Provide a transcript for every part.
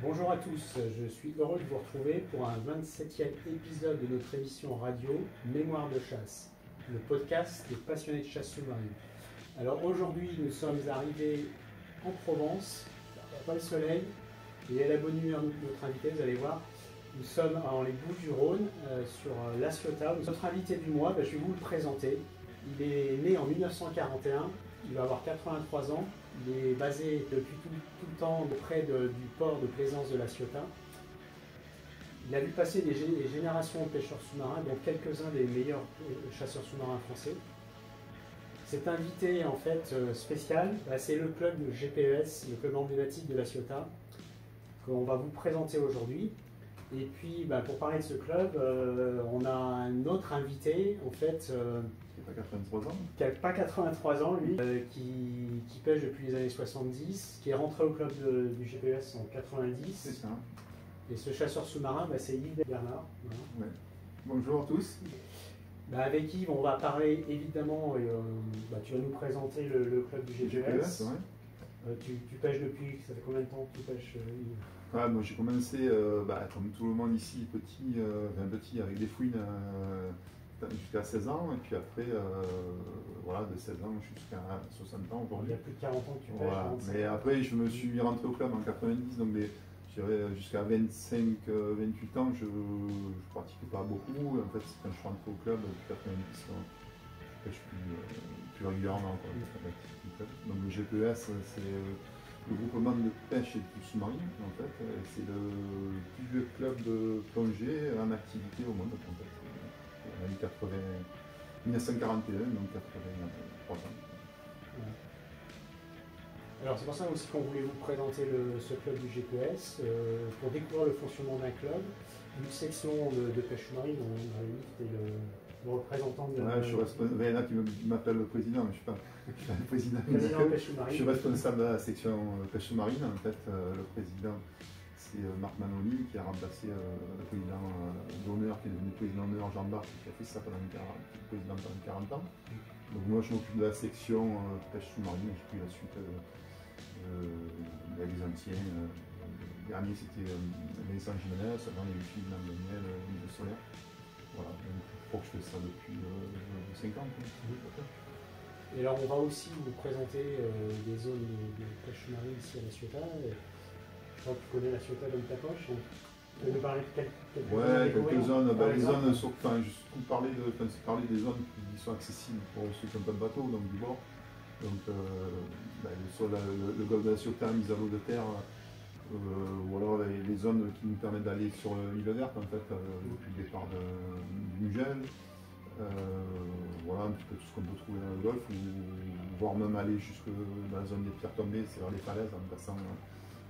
Bonjour à tous, je suis heureux de vous retrouver pour un 27e épisode de notre émission radio Mémoire de chasse, le podcast des passionnés de chasse sous-marine. Alors aujourd'hui, nous sommes arrivés en Provence, il n'y a pas le soleil, et il y a la bonne humeur de notre invité, vous allez voir. Nous sommes dans les Bouches-du-Rhône, sur La Ciotat. Notre invité du mois, je vais vous le présenter. Il est né en 1941, il va avoir 83 ans. Il est basé depuis tout le temps près du port de plaisance de La Ciotat. Il a vu passer des générations de pêcheurs sous-marins, dont quelques-uns des meilleurs chasseurs sous-marins français. Cet invité en fait spécial, c'est le club de GPES, le club emblématique de La Ciotat, qu'on va vous présenter aujourd'hui. Et puis pour parler de ce club, on a un autre invité en fait. Qui n'a pas 83 ans. Qui n'a pas 83 ans, lui, qui pêche depuis les années 70, qui est rentré au club du GPS en 90. C'est ça. Et ce chasseur sous-marin, c'est Yves Bernard. Voilà. Ouais. Bonjour à tous. Avec Yves, on va parler évidemment, tu vas nous présenter le club du GPS. Ouais. Tu pêches depuis, ça fait combien de temps que tu pêches, Yves? Moi j'ai commencé, comme tout le monde ici, petit avec des fouines jusqu'à 16 ans, et puis après, de 16 ans jusqu'à 60 ans aujourd'hui. Il y a plus de 40 ans que tu pêches. Voilà. Mais après, je me suis rentré au club en 90, donc jusqu'à 25-28 ans, je ne pratiquais pas beaucoup. En fait, quand je suis rentré au club, en 90, je pêche plus régulièrement. Donc le GPS, c'est le groupement de pêche et de sous-marine, en fait. C'est le plus vieux club de plongée en activité au monde, en fait. En 1941, donc 83 ans. Ouais. Alors c'est pour ça aussi qu'on voulait vous présenter ce club du GPS, pour découvrir le fonctionnement d'un club, une section de pêche sous-marine. On a eu le représentant de... Ouais, il y en a qui m'appellent le président, mais je ne suis pas le président. Pêche sous-marine. Je suis responsable de la section pêche sous-marine. En fait, le président, c'est Marc Manoli, qui a remplacé le président d'honneur, qui est devenu président d'honneur, Jean Bart, qui a fait ça pendant 40 ans. Donc moi, je m'occupe de la section pêche sous-marine. J'ai pris la suite des anciens. Le dernier, c'était Vincent Jiménez, avant il y a eu Philippe Daniel, de Solaire. Voilà, donc je crois que je fais ça depuis 5 ans. Et alors on va aussi vous présenter des zones de pêche sous-marine ici à La Ciotat. Je crois que tu connais La Ciotat comme ta poche. Tu peux nous parler de quelques zones. Les zones, surtout parler des zones qui sont accessibles pour ceux qui n'ont pas de bateau, donc du bord. Donc sur le golfe de La Ciotat, mise à l'eau de terre, ou alors les zones qui nous permettent d'aller sur l'île verte, en fait, depuis le départ du Mugel. Voilà un petit peu tout ce qu'on peut trouver dans le golfe, voire même aller jusque dans la zone des pierres tombées, c'est vers les falaises en passant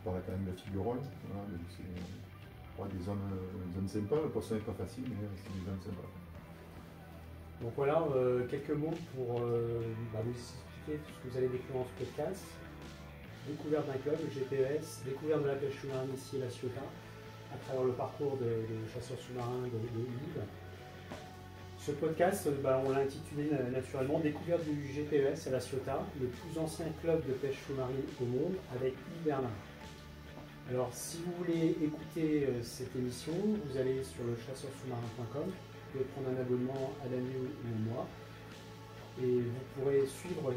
par la canne de Figuerolles. Voilà, donc c'est des zones sympas. Le poisson n'est pas facile, mais c'est des zones sympas. Donc voilà, quelques mots pour vous expliquer tout ce que vous allez découvrir dans ce podcast. Découverte d'un club, le GPS, découverte de la pêche sous-marine ici à La Ciotat, à travers le parcours des chasseurs sous-marins de Yves. Ce podcast, on l'a intitulé naturellement Découverte du GPS à La Ciotat, le plus ancien club de pêche sous-marine au monde, avec Yves Bernard. Alors, si vous voulez écouter cette émission, vous allez sur le chasseurssous-marin.com, vous pouvez prendre un abonnement à l'année ou au mois, et vous pourrez suivre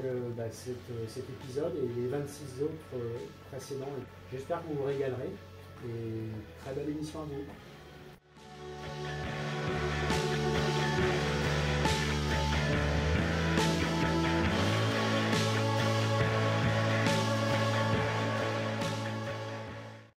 cet épisode et les 26 autres précédents. J'espère que vous vous régalerez, et très belle émission à vous.